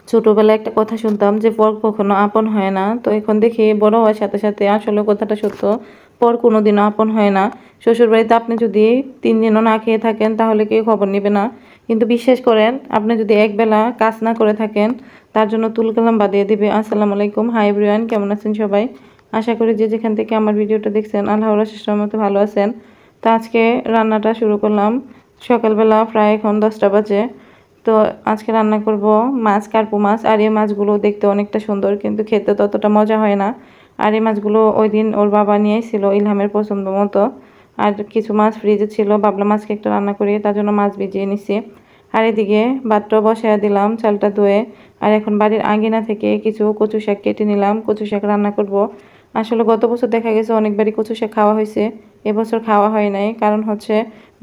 ছোটবেলায় একটা কথা শুনতাম যে পর কখনো আপন হয় না। তো এখন দেখি বড় হওয়ার সাথে সাথে আসলে কথাটা সত্য। পর কোনোদিনও আপন হয় না। শ্বশুরবাড়িতে আপনি যদি ৩ দিনও না খেয়ে থাকেন তাহলে কেউ খবর নিবে না। কিন্তু বিশ্বাস করেন আপনি যদি একবেলা কাজ না করে থাকেন তার জন্য তুলকালাম বাদিয়ে দিবে। আসসালামু আলাইকুম, হাই এভরিওয়ান, কেমন আছেন সবাই? আশা করি যে যেখান থেকে আমার ভিডিওটা দেখছেন আল্লাহর অশেষ রহমতে ভালো আছেন। তো আজকে রান্নাটা শুরু করলাম সকালবেলা, প্রায় এখন 10টা বাজে। তো আজকে রান্না করব মাছ, কার্পু মাছ। আর এই মাছগুলো দেখতে অনেকটা সুন্দর কিন্তু খেতে ততটা মজা হয় না। আর এই মাছগুলো ওই দিন ওর বাবা নিয়ে এসেছিল ইলহামের পছন্দ মতো। আর কিছু মাছ ফ্রিজে ছিল, ভাবলাম আজকে একটু রান্না করি, তার জন্য মাছ ভিজিয়ে নিছি। আর এদিকে ভাতটা বসাইয়া দিলাম চালটা ধুয়ে। আর এখন বাড়ির আঙ্গিনা থেকে কিছু কচু শাক কেটে নিলাম, কচু শাক রান্না করব। আসলে গত বছর দেখা গেছে অনেকবারই কচু শাক খাওয়া হয়েছে, এবছর খাওয়া হয় নাই। কারণ হচ্ছে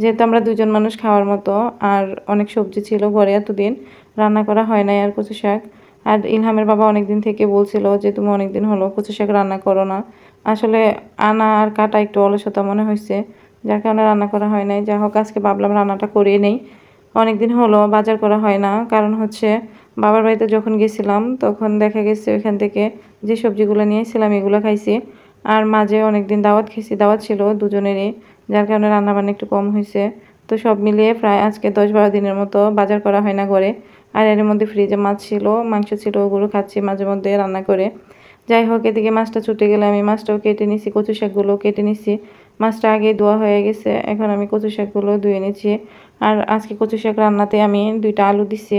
যেহেতু আমরা দুজন মানুষ খাওয়ার মতো, আর অনেক সবজি ছিল ঘরে, এতদিন রান্না করা হয় নাই আর কচু শাক। আর ইলহামের বাবা অনেকদিন থেকে বলছিল যে তুমি অনেকদিন হলো কচু শাক রান্না করো না। আসলে আনা আর কাটা একটু অলসতা মনে হয়েছে, যার কারণে রান্না করা হয় নাই। যাই হোক আজকে ভাবলাম রান্নাটা করেই নেই, অনেকদিন হলো বাজার করা হয় না। কারণ হচ্ছে বাবার বাড়িতে যখন গেছিলাম তখন দেখা গেছে ওইখান থেকে যে সবজিগুলো নিয়েছিলাম এগুলো খাইছি। আর মাঝে অনেকদিন দাওয়াত খেয়েছি, দাওয়াত ছিল দুজনেরই, যার কারণে রান্নাবান্না একটু কম হয়েছে। তো সব মিলিয়ে প্রায় আজকে 10-12 দিনের মতো বাজার করা হয় না ঘরে। আর এর মধ্যে ফ্রিজে মাছ ছিল, মাংস ছিল, ওগুলো খাচ্ছি মাঝে মধ্যে রান্না করে। যাই হোক এদিকে মাছটা ছুটে গেলে আমি মাছটাও কেটে নিছি, কচু শাকগুলো কেটে নিছি। মাছটা আগে ধোয়া হয়ে গেছে, এখন আমি কচু শাকগুলো ধুয়ে নিচ্ছি। আর আজকে কচু শাক রান্নাতে আমি 2টা আলু দিছি,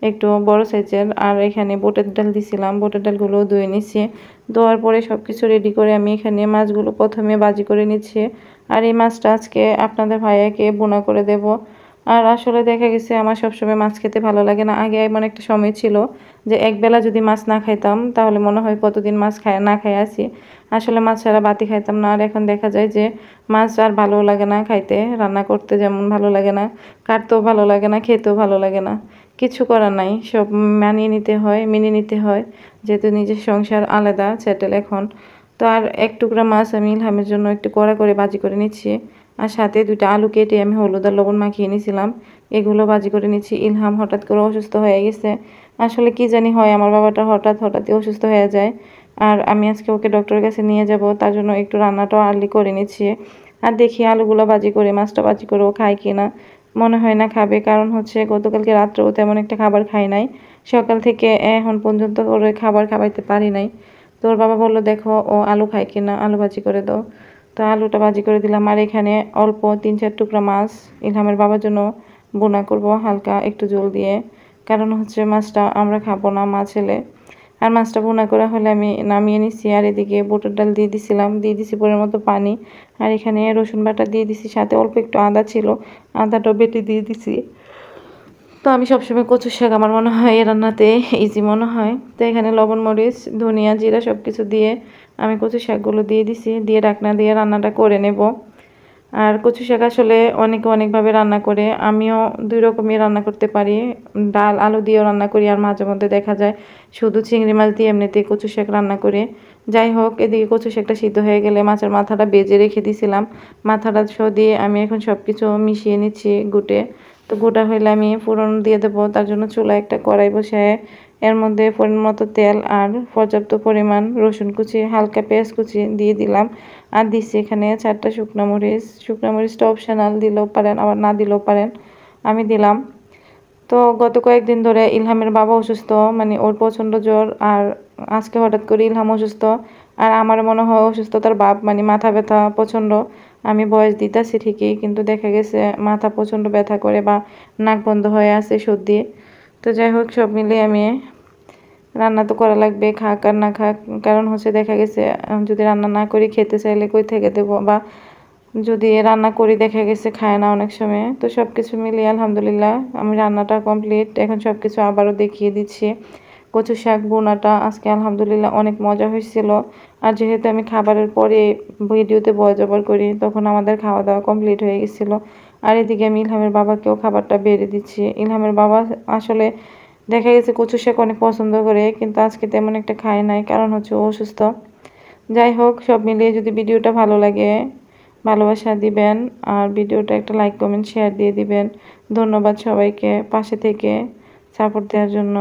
একটু বড় সাইজের। আর এখানে বুটের ডাল দিছিলাম, বুটের ডালগুলো ধুয়ে নিচ্ছি। ধোয়ার পরে সব কিছু রেডি করে আমি এখানে মাছগুলো প্রথমে ভাজি করে নিচ্ছি। আর এই মাছটা আজকে আপনাদের ভাইয়াকে বোনা করে দেব। আর আসলে দেখা গেছে আমার সবসময় মাছ খেতে ভালো লাগে না। আগে এমন একটা সময় ছিল যে একবেলা যদি মাছ না খাইতাম তাহলে মনে হয় কতদিন মাছ না খাই আছি। আসলে মাছ ছাড়া বাতি খাইতাম না। আর এখন দেখা যায় যে মাছ আর ভালো লাগে না খাইতে, রান্না করতে যেমন ভালো লাগে না, কাটতেও ভালো লাগে না, খেতেও ভালো লাগে না। কিছু করার নাই, সব মানিয়ে নিতে হয়, মেনে নিতে হয়, যেহেতু নিজের সংসার আলাদা সেটেল এখন। তো আর এক টুকরা মাছ আমি ইলহামের জন্য একটু কড়া করে ভাজি করে নিচ্ছি। আর সাথে 2টা আলু কেটে আমি হলুদ আর লবণ মাখিয়ে নিয়েছিলাম, এগুলো ভাজি করে নিচ্ছি। ইলহাম হঠাৎ করে অসুস্থ হয়ে গেছে। আসলে কি জানি হয়, আমার বাবাটা হঠাৎই অসুস্থ হয়ে যায়। আর আমি আজকে ওকে ডক্টরের কাছে নিয়ে যাব, তার জন্য একটু রান্নাটাও আর্লি করে নিচ্ছি। আর দেখি আলুগুলো ভাজি করে মাছটা ভাজি করে ও খায় কিনা। মনে হয় না খাবে, কারণ হচ্ছে গতকালকে রাত্রেও তেমন একটা খাবার খাই নাই, সকাল থেকে এখন পর্যন্ত করে খাবার খাওয়াইতে পারি নাই। তোর বাবা বললো দেখো ও আলু খায় কিনা, আলু ভাজি করে দাও। তো আলুটা ভাজি করে দিলাম। আর এখানে অল্প 3-4 টুকরা মাছ ইলহামের বাবার জন্য বোনা করব হালকা একটু জল দিয়ে। কারণ হচ্ছে মাছটা আমরা খাবো না মা ছেলে। আর মাছটা বোনা করা হলে আমি নামিয়ে নিচ্ছি। আর এদিকে বুটের ডাল দিয়ে দিছিলাম, দিয়ে দিছি পরের মতো পানি। আর এখানে রসুন বাটা দিয়ে দিছি, সাথে অল্প একটু আদা ছিল, আদাটাও বেটে দিয়ে দিছি। তো আমি সবসময় কচু শাক আমার মনে হয় এই রান্নাতে ইজি মনে হয়। তো এখানে লবণ, মরিচ, ধনিয়া, জিরা সব কিছু দিয়ে আমি কচু শাকগুলো দিয়ে দিছি, দিয়ে ঢাকনা দিয়ে রান্নাটা করে নেব। আর কচু শাক আসলে অনেকে অনেকভাবে রান্না করে, আমিও 2 রকমই রান্না করতে পারি। ডাল আলু দিয়েও রান্না করি, আর মাঝে মধ্যে দেখা যায় শুধু চিংড়ি মাছ দিয়ে এমনিতেই কচু শাক রান্না করে। যাই হোক এদিকে কচু শাকটা সিদ্ধ হয়ে গেলে মাছের মাথাটা বেজে রেখে দিয়েছিলাম, মাথাটা সহ দিয়ে আমি এখন সব কিছু মিশিয়ে নিচ্ছি গুটে। তো গোটা হইলে আমি ফোড়ন দিয়ে দেবো, তার জন্য চুলায় একটা কড়াই বসায় এর মধ্যে পরিমাণ মতো তেল আর পর্যাপ্ত পরিমাণ রসুন কুচি, হালকা পেঁয়াজ কুচি দিয়ে দিলাম। আর দিচ্ছি এখানে 4টা শুকনো মরিচ। শুকনো মরিচটা অপশনাল, দিলেও পারেন আবার না দিলেও পারেন, আমি দিলাম। তো গত কয়েকদিন ধরে ইলহামের বাবা অসুস্থ, মানে ওর প্রচণ্ড জ্বর। আর আজকে হঠাৎ করে ইলহাম অসুস্থ। আর আমার মনে হয় অসুস্থতার ভাব, মানে মাথা ব্যথা প্রচণ্ড। আমি বয়স দিতেছি ঠিকই, কিন্তু দেখা গেছে মাথা প্রচণ্ড ব্যথা করে বা নাক বন্ধ হয়ে আছে সর্দি। তো যাই হোক সব মিলিয়ে আমি রান্না তো করা লাগবে, খাক আর না খাক। কারণ হচ্ছে দেখা গেছে যদি রান্না না করি খেতে চাইলে কই থেকে দেবো, বা যদি রান্না করি দেখা গেছে খায় না অনেক সময়। তো সব কিছু মিলিয়ে আলহামদুলিল্লাহ আমি রান্নাটা কমপ্লিট। এখন সব কিছু আবারও দেখিয়ে দিচ্ছি। কচু শাক বোনাটা আজকে আলহামদুলিল্লাহ অনেক মজা হয়েছিল। আর যেহেতু আমি খাবারের পরে ভিডিওতে ভয়েস ওভার করি, তখন আমাদের খাওয়া দাওয়া কমপ্লিট হয়ে গেছিলো। আর এদিকে আমি ইলহামের বাবাকেও খাবারটা বেড়ে দিচ্ছি। ইলহামের বাবা আসলে দেখা গেছে কচু শাক অনেক পছন্দ করে, কিন্তু আজকে তেমন একটা খায় নাই, কারণ হচ্ছে ও অসুস্থ। যাই হোক সব মিলিয়ে যদি ভিডিওটা ভালো লাগে ভালোবাসা দিবেন, আর ভিডিওটা একটা লাইক কমেন্ট শেয়ার দিয়ে দিবেন। ধন্যবাদ সবাইকে পাশে থেকে সাপোর্ট দেওয়ার জন্য।